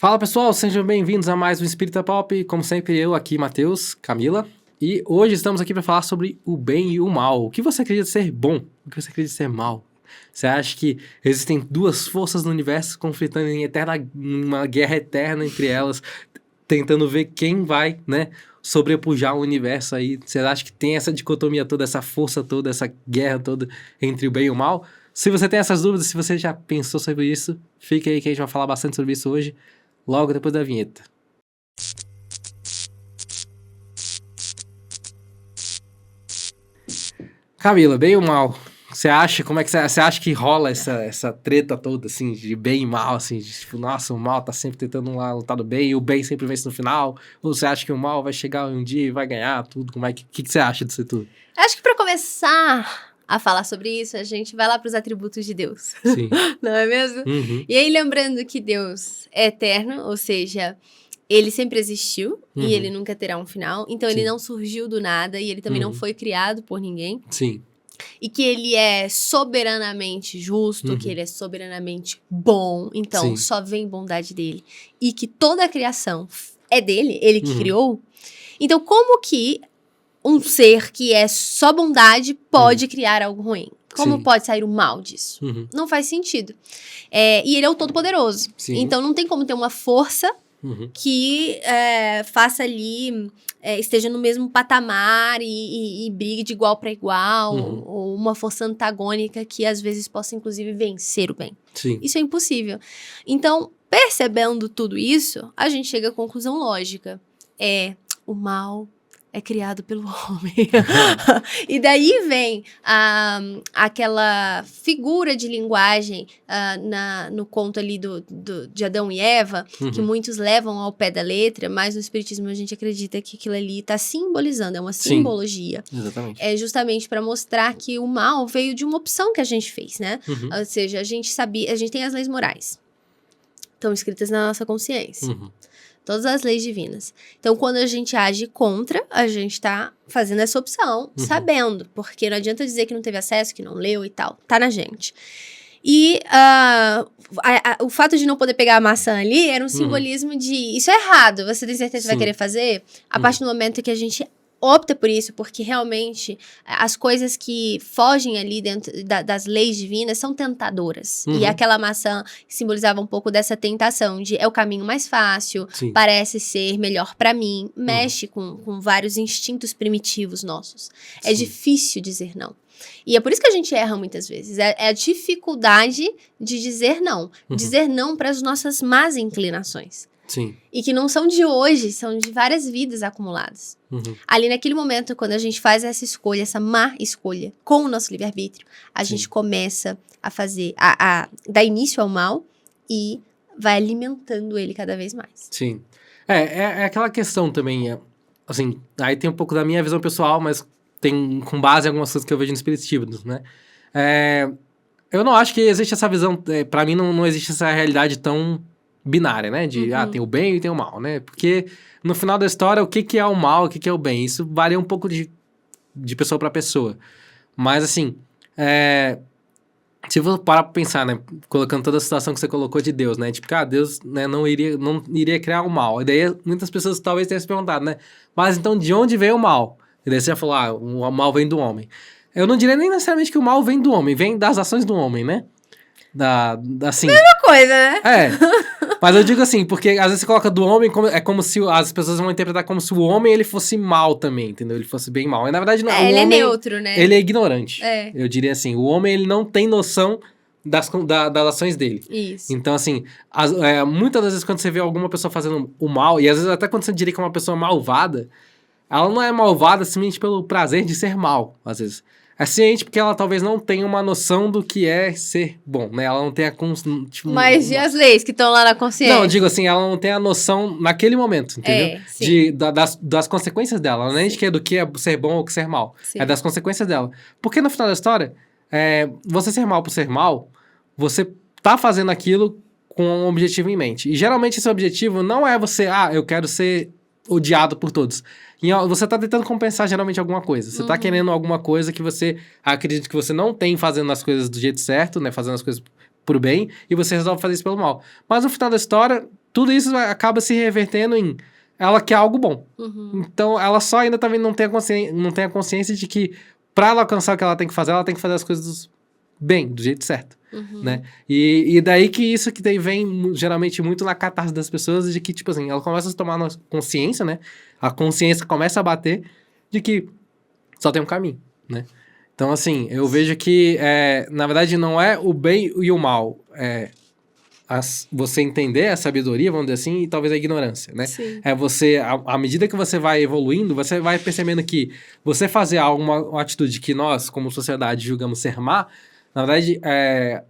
Fala pessoal, sejam bem-vindos a mais um Espírita Pop, como sempre eu aqui, Matheus, Camila, e hoje estamos aqui para falar sobre o bem e o mal. O que você acredita ser bom? O que você acredita ser mal? Você acha que existem duas forças no universo conflitando em uma guerra eterna entre elas, tentando ver quem vai, sobrepujar o universo aí? Você acha que tem essa dicotomia toda, essa força toda, essa guerra toda entre o bem e o mal? Se você tem essas dúvidas, se você já pensou sobre isso, fica aí que a gente vai falar bastante sobre isso hoje, logo depois da vinheta. Camila, bem ou mal? Você acha, como é que você acha que rola essa treta toda, assim, de bem e mal, assim, de tipo, nossa, o mal tá sempre tentando lá lutar do bem e o bem sempre vence no final? Ou você acha que o mal vai chegar um dia e vai ganhar tudo? Como é que você acha disso tudo? Acho que pra começar a falar sobre isso, a gente vai lá pros atributos de Deus. Sim. Não é mesmo? Uhum. E aí, lembrando que Deus é eterno, ou seja, ele sempre existiu e ele nunca terá um final. Então, ele não surgiu do nada e ele também não foi criado por ninguém. Sim. E que ele é soberanamente justo, que ele é soberanamente bom. Então, só vem bondade dele. E que toda a criação é dele, ele que criou. Então, como que um ser que é só bondade pode criar algo ruim? Como pode sair o mal disso? Não faz sentido. E ele é o Todo-Poderoso. Então, não tem como ter uma força que faça ali, esteja no mesmo patamar e brigue de igual para igual, ou uma força antagônica que às vezes possa, inclusive, vencer o bem. Isso é impossível. Então, percebendo tudo isso, a gente chega à conclusão lógica. O mal é criado pelo homem. E daí vem aquela figura de linguagem no conto ali de Adão e Eva, que muitos levam ao pé da letra, mas no Espiritismo a gente acredita que aquilo ali está simbolizando, é uma simbologia. Exatamente. É justamente para mostrar que o mal veio de uma opção que a gente fez, né? Ou seja, a gente tem as leis morais. Estão escritas na nossa consciência. Todas as leis divinas. Então, quando a gente age contra, a gente tá fazendo essa opção, sabendo. Porque não adianta dizer que não teve acesso, que não leu e tal. Tá na gente. E o fato de não poder pegar a maçã ali era um simbolismo de... Isso é errado, você tem certeza que vai querer fazer? A partir do momento que a gente opta por isso, porque realmente as coisas que fogem ali dentro das leis divinas são tentadoras. E aquela maçã simbolizava um pouco dessa tentação de é o caminho mais fácil, parece ser melhor pra mim, mexe com vários instintos primitivos nossos. É difícil dizer não. E é por isso que a gente erra muitas vezes. É a dificuldade de dizer não. Dizer não para as nossas más inclinações. E que não são de hoje, são de várias vidas acumuladas. Ali naquele momento, quando a gente faz essa escolha, essa má escolha, com o nosso livre-arbítrio, a gente começa a fazer, a dar início ao mal e vai alimentando ele cada vez mais. Sim. É aquela questão também, assim, aí tem um pouco da minha visão pessoal, mas tem com base em algumas coisas que eu vejo no Espiritismo, né? Eu não acho que existe essa visão, pra mim não existe essa realidade tão binária, né? De, tem o bem e tem o mal, né? Porque no final da história, o que é o mal, o que é o bem? Isso varia um pouco de pessoa para pessoa. Mas, assim, se eu for parar pra pensar, né? Colocando toda a situação que você colocou de Deus, né? Tipo, Deus, né, não iria criar o mal. E daí muitas pessoas talvez tenham se perguntado, né? Mas então, de onde veio o mal? E daí você já falou, o mal vem do homem. Eu não diria nem necessariamente que o mal vem do homem, vem das ações do homem, né? Assim... Mesma coisa, né? Mas eu digo assim, porque às vezes você coloca do homem, como se as pessoas vão interpretar como se o homem ele fosse mal também, entendeu? Ele fosse bem mal. E na verdade não. Ele homem, é neutro, né? Ele é ignorante. Eu diria assim, o homem ele não tem noção das ações dele. Isso. Então assim, muitas das vezes quando você vê alguma pessoa fazendo o mal, e às vezes até quando você diria que é uma pessoa malvada, ela não é malvada simplesmente pelo prazer de ser mal, às vezes. É ciente porque ela talvez não tenha uma noção do que é ser bom, né? Ela não tem Mas e as leis que estão lá na consciência? Não, eu digo assim, ela não tem a noção naquele momento, entendeu? Das consequências dela. Ela nem é do que é ser bom ou que ser mal. É das consequências dela. Porque no final da história, você ser mal por ser mal, você tá fazendo aquilo com um objetivo em mente. E geralmente esse objetivo não é você, eu quero ser odiado por todos. Você tá tentando compensar geralmente alguma coisa. Você tá querendo alguma coisa que você acredita que você não tem fazendo as coisas do jeito certo, né? Fazendo as coisas pro bem, e você resolve fazer isso pelo mal. Mas no final da história, tudo isso acaba se revertendo em ela quer algo bom. Então, ela só ainda também não tem a consciência de que pra ela alcançar o que ela tem que fazer as coisas bem, do jeito certo, né? E daí que isso que daí vem geralmente muito na catarse das pessoas, de que, tipo assim, ela começa a tomar consciência, né? A consciência começa a bater de que só tem um caminho, né? Então, assim, eu vejo que, na verdade, não é o bem e o mal, você entender a sabedoria, vamos dizer assim, e talvez a ignorância, né? Sim. É você, à medida que você vai evoluindo, você vai percebendo que você fazer uma atitude que nós, como sociedade, julgamos ser má, na verdade,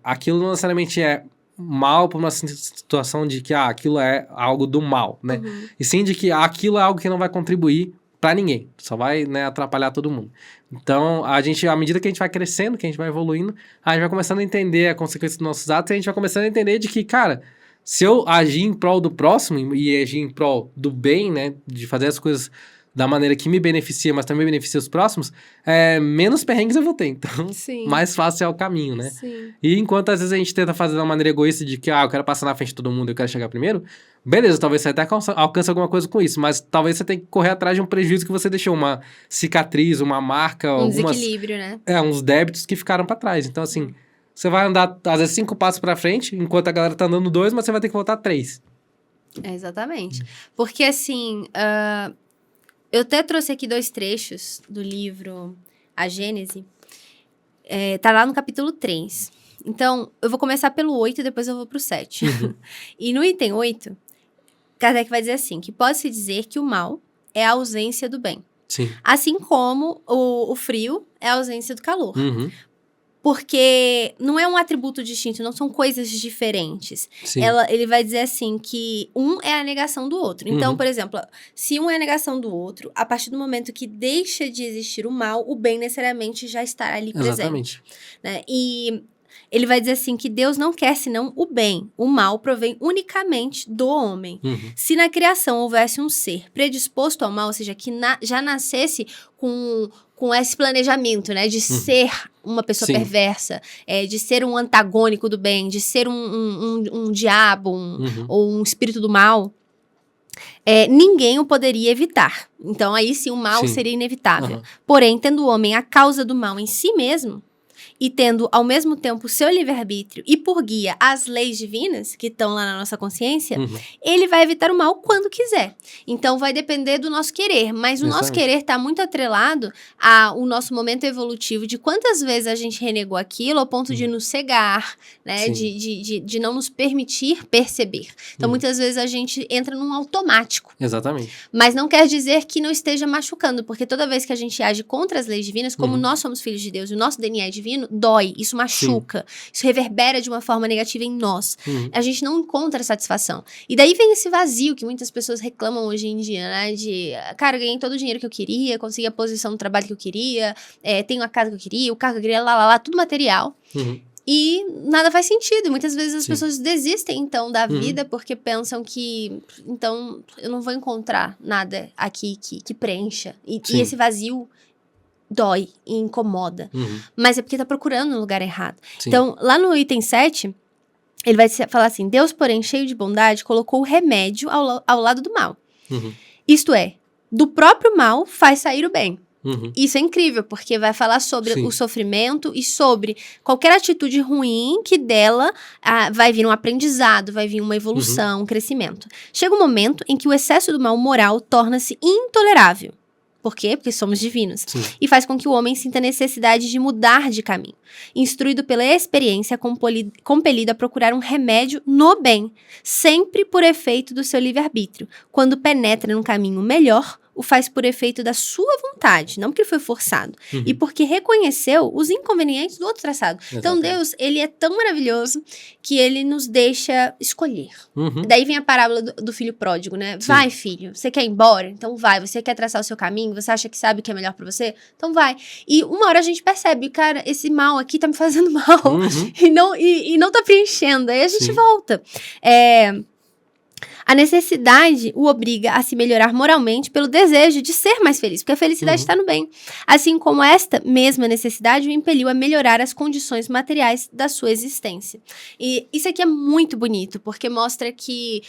aquilo não necessariamente é mal por uma situação de que aquilo é algo do mal, né? E sim de que aquilo é algo que não vai contribuir pra ninguém, só vai, né, atrapalhar todo mundo. Então, à medida que a gente vai crescendo, que a gente vai evoluindo, a gente vai começando a entender a consequência dos nossos atos, e a gente vai começando a entender de que, cara, se eu agir em prol do próximo e agir em prol do bem, né, de fazer as coisas da maneira que me beneficia, mas também beneficia os próximos, menos perrengues eu vou ter. Então, mais fácil é o caminho, né? Sim. E enquanto às vezes a gente tenta fazer de uma maneira egoísta de que, eu quero passar na frente de todo mundo, eu quero chegar primeiro, beleza, talvez você até alcance alguma coisa com isso, mas talvez você tenha que correr atrás de um prejuízo que você deixou, uma cicatriz, uma marca, Desequilíbrio, né? Uns débitos que ficaram pra trás. Então, assim, você vai andar, às vezes, 5 passos pra frente, enquanto a galera tá andando 2, mas você vai ter que voltar 3. Exatamente. Porque, assim, eu até trouxe aqui 2 trechos do livro A Gênese. Tá lá no capítulo 3. Então, eu vou começar pelo 8 e depois eu vou pro 7. E no item 8, Kardec vai dizer assim, que pode-se dizer que o mal é a ausência do bem. Sim. Assim como o frio é a ausência do calor. Porque não é um atributo distinto, não são coisas diferentes. Ele vai dizer assim que um é a negação do outro. Então, por exemplo, se um é a negação do outro, a partir do momento que deixa de existir o mal, o bem necessariamente já estará ali presente. Exatamente. Né? E ele vai dizer assim que Deus não quer senão o bem. O mal provém unicamente do homem. Se na criação houvesse um ser predisposto ao mal, ou seja, que já nascesse com esse planejamento, né? De ser uma pessoa perversa, de ser um antagônico do bem, de ser um diabo, ou um espírito do mal, ninguém o poderia evitar. Então, aí sim, o mal seria inevitável. Porém, tendo o homem a causa do mal em si mesmo, e tendo, ao mesmo tempo, o seu livre-arbítrio e por guia as leis divinas, que estão lá na nossa consciência, ele vai evitar o mal quando quiser. Então, vai depender do nosso querer. Mas o nosso querer está muito atrelado ao nosso momento evolutivo, de quantas vezes a gente renegou aquilo ao ponto de nos cegar, né? De não nos permitir perceber. Então, muitas vezes a gente entra num automático. Exatamente. Mas não quer dizer que não esteja machucando, porque toda vez que a gente age contra as leis divinas, como nós somos filhos de Deus e o nosso DNA é divino, dói, isso machuca, isso reverbera de uma forma negativa em nós. A gente não encontra satisfação. E daí vem esse vazio que muitas pessoas reclamam hoje em dia, né? De, cara, eu ganhei todo o dinheiro que eu queria, consegui a posição no trabalho que eu queria, tenho a casa que eu queria, o carro que eu queria, lá, tudo material. E nada faz sentido. E muitas vezes as pessoas desistem, então, da vida porque pensam que, então, eu não vou encontrar nada aqui que preencha. E esse vazio dói e incomoda. Mas é porque tá procurando no lugar errado. Então, lá no item 7, ele vai falar assim, Deus, porém, cheio de bondade, colocou o remédio ao lado do mal. Isto é, do próprio mal faz sair o bem. Isso é incrível, porque vai falar sobre o sofrimento e sobre qualquer atitude ruim que dela vai vir um aprendizado, vai vir uma evolução, um crescimento. Chega um momento em que o excesso do mal moral torna-se intolerável. Por quê? Porque somos divinos. E faz com que o homem sinta necessidade de mudar de caminho. Instruído pela experiência, compelido a procurar um remédio no bem, sempre por efeito do seu livre-arbítrio. Quando penetra num caminho melhor, o faz por efeito da sua vontade, não porque foi forçado. E porque reconheceu os inconvenientes do outro traçado. Então, Deus, ele é tão maravilhoso que ele nos deixa escolher. Daí vem a parábola do filho pródigo, né? Vai, filho, você quer ir embora? Então vai. Você quer traçar o seu caminho? Você acha que sabe o que é melhor pra você? Então vai. E uma hora a gente percebe, cara, esse mal aqui tá me fazendo mal. E não tá preenchendo. Aí a gente volta. A necessidade o obriga a se melhorar moralmente pelo desejo de ser mais feliz, porque a felicidade está no bem. Assim como esta mesma necessidade o impeliu a melhorar as condições materiais da sua existência. E isso aqui é muito bonito, porque mostra que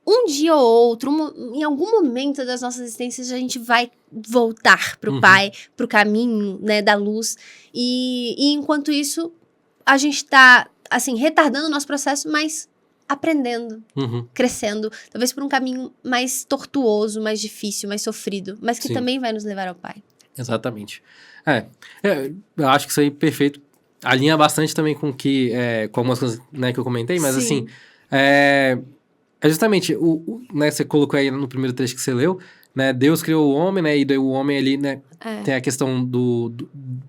um dia ou outro, em algum momento das nossas existências, a gente vai voltar pro Pai, pro caminho, né, da luz. E enquanto isso, a gente tá, assim, retardando o nosso processo, mas aprendendo, crescendo. Talvez por um caminho mais tortuoso, mais difícil, mais sofrido, mas que também vai nos levar ao Pai. Exatamente. Eu acho que isso aí é perfeito. Alinha bastante também com que, com algumas coisas, né, que eu comentei, mas assim, é justamente, né, você colocou aí no primeiro trecho que você leu, né, Deus criou o homem, né, e daí o homem ali, né, tem a questão do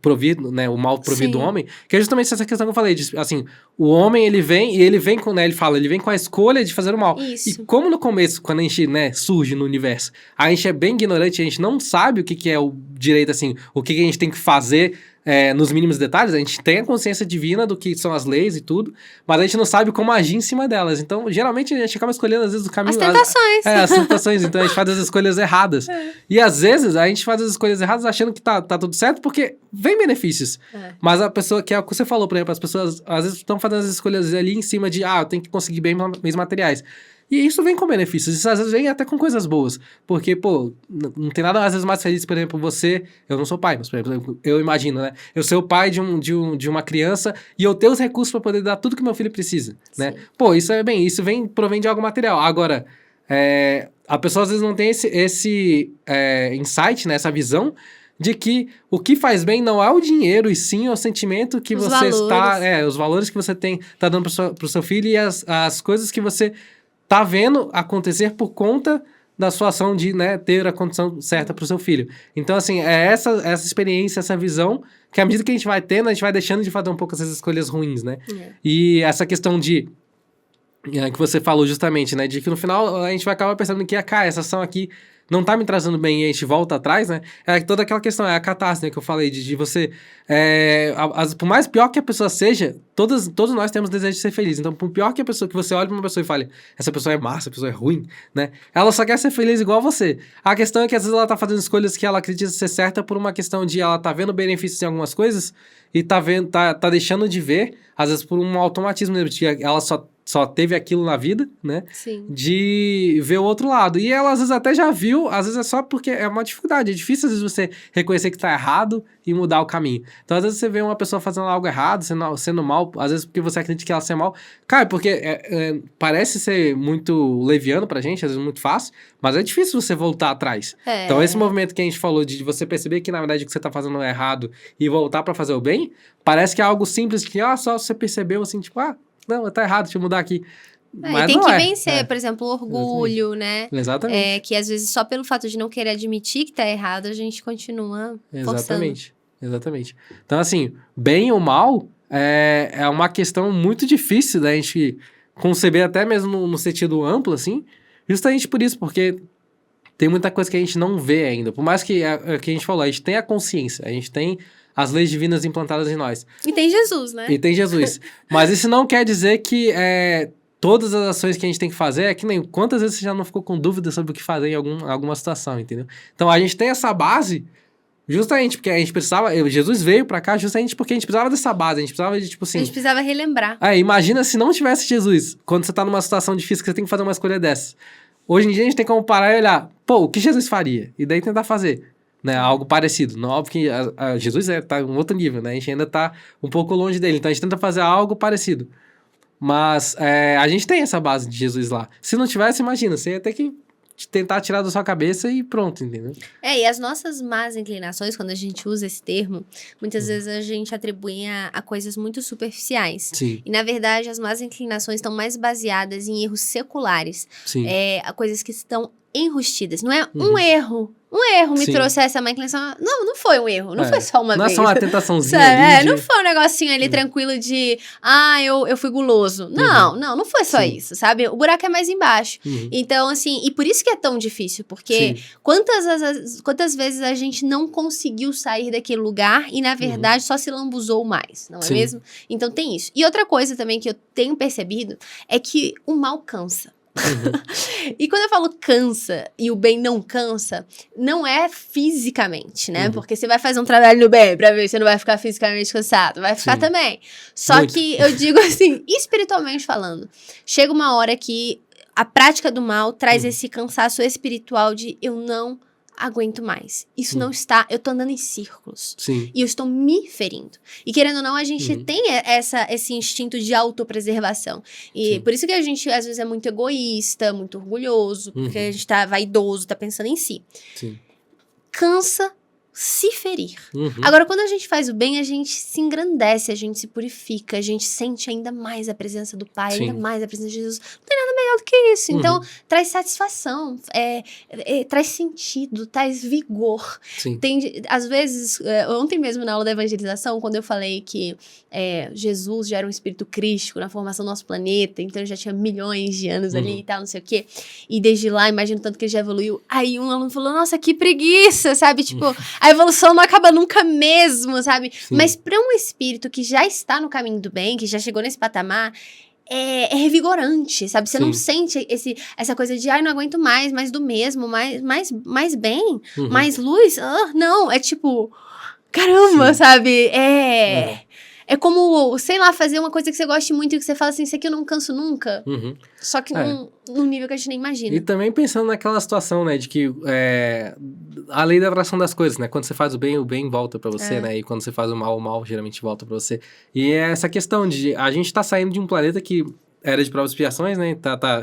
provido, né, o mal provido do homem, que é justamente essa questão que eu falei, de, assim, o homem, ele vem com, né, ele vem com a escolha de fazer o mal. Isso. E como no começo, quando a gente, né, surge no universo, a gente é bem ignorante, a gente não sabe o que é o direito, assim, o que a gente tem que fazer, nos mínimos detalhes, a gente tem a consciência divina do que são as leis e tudo, mas a gente não sabe como agir em cima delas. Então, geralmente, a gente acaba escolhendo, às vezes, o caminho... As tentações. As tentações. Então, a gente faz as escolhas erradas. E, às vezes, a gente faz as escolhas erradas achando que tá tudo certo, porque vem benefícios. Mas a pessoa, que é o que você falou, por exemplo, as pessoas, às vezes, estão fazendo as escolhas ali em cima de, eu tenho que conseguir bens materiais. E isso vem com benefícios, isso às vezes vem até com coisas boas, porque, pô, não tem nada às vezes mais feliz, por exemplo, eu não sou pai, mas, por exemplo, eu imagino, né, eu ser o pai de uma criança e eu ter os recursos para poder dar tudo que meu filho precisa, né, pô, isso provém de algo material. Agora, a pessoa às vezes não tem esse insight, né, essa visão de que o que faz bem não é o dinheiro, e sim o sentimento que você está, os valores que você tá dando pro seu filho e as coisas que você tá vendo acontecer por conta da sua ação de, né, ter a condição certa pro seu filho. Então, assim, essa experiência, essa visão, que à medida que a gente vai tendo, a gente vai deixando de fazer um pouco essas escolhas ruins, né? E essa questão que você falou justamente, né, de que no final a gente vai acabar pensando que, essa ação aqui não tá me trazendo bem e a gente volta atrás, né? Toda aquela questão, a catástrofe, né, que eu falei, de você... por mais pior que a pessoa seja, todos nós temos desejo de ser feliz. Então, por pior que a pessoa, que você olhe pra uma pessoa e fale, essa pessoa é massa, essa pessoa é ruim, né? Ela só quer ser feliz igual você. A questão é que às vezes ela tá fazendo escolhas que ela acredita ser certa por uma questão de ela tá vendo benefícios em algumas coisas e tá deixando de ver, às vezes por um automatismo, né? De que ela só teve aquilo na vida, né? Sim. De ver o outro lado. E ela, às vezes, até já viu, às vezes é só porque é uma dificuldade. É difícil, às vezes, você reconhecer que tá errado e mudar o caminho. Então, às vezes, você vê uma pessoa fazendo algo errado, sendo mal, às vezes porque você acredita que ela seja mal. Cara, porque parece ser muito leviano pra gente, às vezes muito fácil, mas é difícil você voltar atrás. Então, esse movimento que a gente falou de você perceber que, na verdade, o que você tá fazendo é errado e voltar pra fazer o bem, parece que é algo simples, que, só você percebeu, assim, tipo, não, tá errado, deixa eu mudar aqui. Mas e tem que vencer, por exemplo, o orgulho, né? Exatamente. Que às vezes só pelo fato de não querer admitir que tá errado, a gente continua forçando. Exatamente. Então, assim, bem ou mal é uma questão muito difícil da gente conceber, até mesmo no sentido amplo, assim, justamente por isso, porque tem muita coisa que a gente não vê ainda. Por mais que que a gente falou, a gente tem a consciência, a gente tem as leis divinas implantadas em nós. E tem Jesus, né? Mas isso não quer dizer que todas as ações que a gente tem que fazer, que nem quantas vezes você já não ficou com dúvida sobre o que fazer em alguma situação, entendeu? Então, a gente tem essa base justamente porque a gente precisava... Jesus veio pra cá justamente porque a gente precisava dessa base, a gente precisava de, tipo assim... A gente precisava relembrar. Imagina se não tivesse Jesus, quando você tá numa situação difícil que você tem que fazer uma escolha dessa. Hoje em dia, a gente tem como parar e olhar, o que Jesus faria? E daí tentar fazer. Né, algo parecido. Não, óbvio que Jesus tá em um outro nível, né? A gente ainda tá um pouco longe dele. Então, a gente tenta fazer algo parecido. Mas a gente tem essa base de Jesus lá. Se não tivesse, imagina, você ia ter que tentar tirar da sua cabeça e pronto, entendeu? E as nossas más inclinações, quando a gente usa esse termo, muitas vezes a gente atribui a coisas muito superficiais. Sim. E, na verdade, as más inclinações estão mais baseadas em erros seculares. Sim. A coisas que estão enrustidas. Não é um erro. Um erro me trouxe essa má inclinação. Não foi um erro. Não foi só uma vez. Não é só uma tentaçãozinha Não foi um negocinho ali tranquilo de... eu fui guloso. Não foi só isso, sabe? O buraco é mais embaixo. Então, assim... E por isso que é tão difícil. Porque quantas vezes a gente não conseguiu sair daquele lugar e, na verdade, só se lambuzou mais. Não é mesmo? Então, tem isso. E outra coisa também que eu tenho percebido é que o mal cansa. E quando eu falo cansa e o bem não cansa, não é fisicamente, né? Porque você vai fazer um trabalho no bem pra ver se você não vai ficar fisicamente cansado. Vai ficar também. Só que eu digo assim, espiritualmente falando, chega uma hora que a prática do mal traz esse cansaço espiritual de eu não aguento mais. Isso não está... Eu tô andando em círculos. Sim. E eu estou me ferindo. E querendo ou não, a gente tem esse instinto de autopreservação. E por isso que a gente, às vezes, é muito egoísta, muito orgulhoso, porque a gente tá vaidoso, tá pensando em si. Sim. Cansa se ferir. Agora, quando a gente faz o bem, a gente se engrandece, a gente se purifica, a gente sente ainda mais a presença do Pai, ainda mais a presença de Jesus. Não tem nada melhor do que isso. Então, traz satisfação, traz sentido, traz vigor. Sim. Às vezes, ontem mesmo na aula da evangelização, quando eu falei que Jesus já era um espírito crístico na formação do nosso planeta, então ele já tinha milhões de anos ali e tal, não sei o quê. E desde lá, imagino tanto que ele já evoluiu. Aí um aluno falou, nossa, que preguiça, sabe? Tipo, a evolução não acaba nunca mesmo, sabe? Sim. Mas para um espírito que já está no caminho do bem, que já chegou nesse patamar, é revigorante, sabe? Você não sente essa coisa de, ai, não aguento mais do mesmo, mais bem, mais luz. Não, é tipo, caramba, sabe? É como, sei lá, fazer uma coisa que você goste muito e que você fala assim, isso aqui eu não canso nunca. Só que num nível que a gente nem imagina. E também pensando naquela situação, né, de que a lei da atração das coisas, né? Quando você faz o bem volta pra você, né? E quando você faz o mal geralmente volta pra você. E é essa questão de a gente tá saindo de um planeta que era de provas e expiações, né?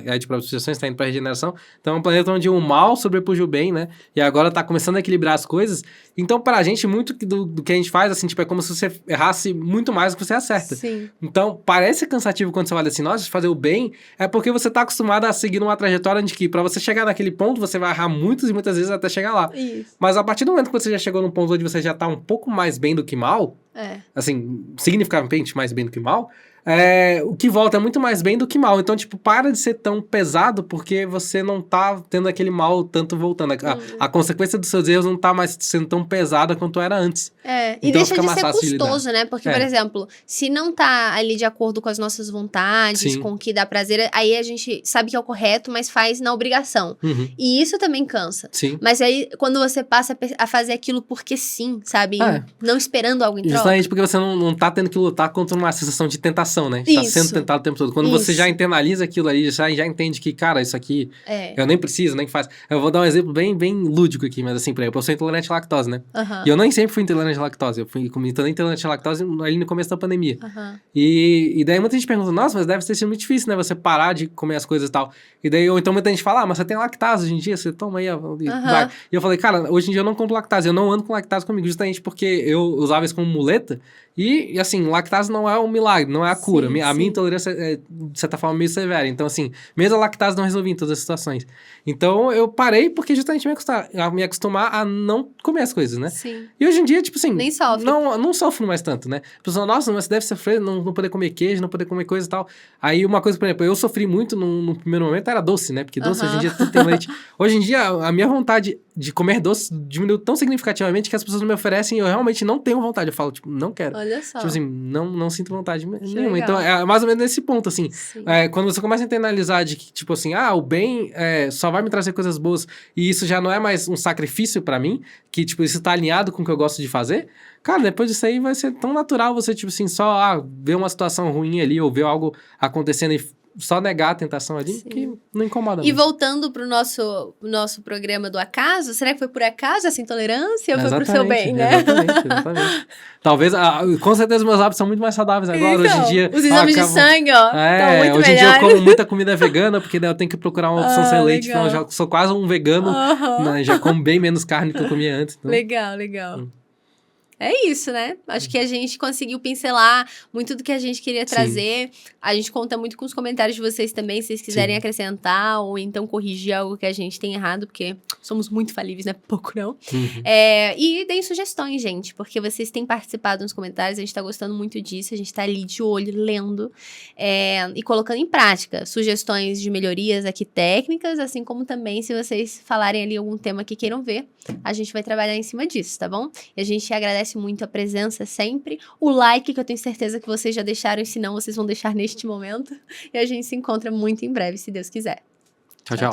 É de provas e expiações, tá indo pra regeneração. Então é um planeta onde o mal sobrepuja o bem, né? E agora tá começando a equilibrar as coisas. Então, pra gente, muito do que a gente faz, assim, tipo, é como se você errasse muito mais do que você acerta. Sim. Então, parece cansativo quando você olha assim, nossa, fazer o bem é porque você tá acostumado a seguir uma trajetória de que pra você chegar naquele ponto, você vai errar muitas e muitas vezes até chegar lá. Isso. Mas a partir do momento que você já chegou num ponto onde você já tá um pouco mais bem do que mal, assim, significativamente mais bem do que mal, o que volta é muito mais bem do que mal. Então, tipo, para de ser tão pesado porque você não tá tendo aquele mal tanto voltando. A consequência dos seus erros não tá mais sendo tão pesada quanto era antes. E então, deixa de ser custoso, né? Porque, por exemplo, se não tá ali de acordo com as nossas vontades, com o que dá prazer, aí a gente sabe que é o correto, mas faz na obrigação. E isso também cansa. Sim. Mas aí, quando você passa a fazer aquilo porque sim, sabe? Não esperando algo em troca. Justamente porque você não tá tendo que lutar contra uma sensação de tentação, né? Tá sendo tentado o tempo todo. Quando você já internaliza aquilo ali, já entende que, cara, isso aqui eu nem preciso, nem faz. Eu vou dar um exemplo bem lúdico aqui, mas assim, por exemplo, eu sou intolerante à lactose, né? E eu nem sempre fui intolerante à lactose. Eu fui intolerante à lactose ali no começo da pandemia. E daí muita gente pergunta, nossa, mas deve ter sido muito difícil, né? Você parar de comer as coisas e tal. E daí, ou então muita gente fala, mas você tem lactase hoje em dia, você toma aí, vai. E eu falei, cara, hoje em dia eu não compro lactase, eu não ando com lactase comigo, justamente porque eu usava isso como muleta. E assim, lactase não é um milagre, não é a cura. A minha intolerância é, de certa forma, meio severa. Então, assim, mesmo a lactase não resolvia em todas as situações. Então, eu parei porque justamente me acostumar a não comer as coisas, né? Sim. E hoje em dia, tipo assim... Nem sofre. Não sofro mais tanto, né? A pessoa, nossa, mas você deve sofrer, não poder comer queijo, não poder comer coisa e tal. Aí, uma coisa, por exemplo, eu sofri muito no primeiro momento, era doce, né? Porque doce, hoje em dia, tudo tem leite. Hoje em dia, a minha vontade de comer doce diminuiu tão significativamente que as pessoas me oferecem e eu realmente não tenho vontade. Eu falo, tipo, não quero. Olha só. Tipo assim, não sinto vontade nenhuma. Então, é mais ou menos nesse ponto, assim. Quando você começa a internalizar de que, tipo assim, o bem só vai me trazer coisas boas e isso já não é mais um sacrifício pra mim, que, tipo, isso tá alinhado com o que eu gosto de fazer, cara, depois disso aí vai ser tão natural você, tipo assim, só ver uma situação ruim ali ou ver algo acontecendo e só negar a tentação ali, que não incomoda. E voltando pro nosso programa do acaso, será que foi por acaso essa intolerância ou foi pro seu bem, né? Exatamente. Talvez, com certeza meus hábitos são muito mais saudáveis agora, então, hoje em dia. Os exames de sangue, ó, estão muito hoje em melhores. dia eu como muita comida vegana, porque daí eu tenho que procurar uma opção sem leite, então eu já sou quase um vegano, né, já como bem menos carne do que eu comia antes. Então. Legal. É isso, né? Acho que a gente conseguiu pincelar muito do que a gente queria trazer. A gente conta muito com os comentários de vocês também, se vocês quiserem acrescentar ou então corrigir algo que a gente tem errado, porque somos muito falíveis, não é pouco não. E deem sugestões, gente, porque vocês têm participado nos comentários, a gente tá gostando muito disso, a gente tá ali de olho, lendo e colocando em prática sugestões de melhorias aqui técnicas, assim como também se vocês falarem ali algum tema que queiram ver, a gente vai trabalhar em cima disso, tá bom? E a gente agradece muito a presença sempre, o like que eu tenho certeza que vocês já deixaram e se não, vocês vão deixar neste momento. E a gente se encontra muito em breve, se Deus quiser. Tchau.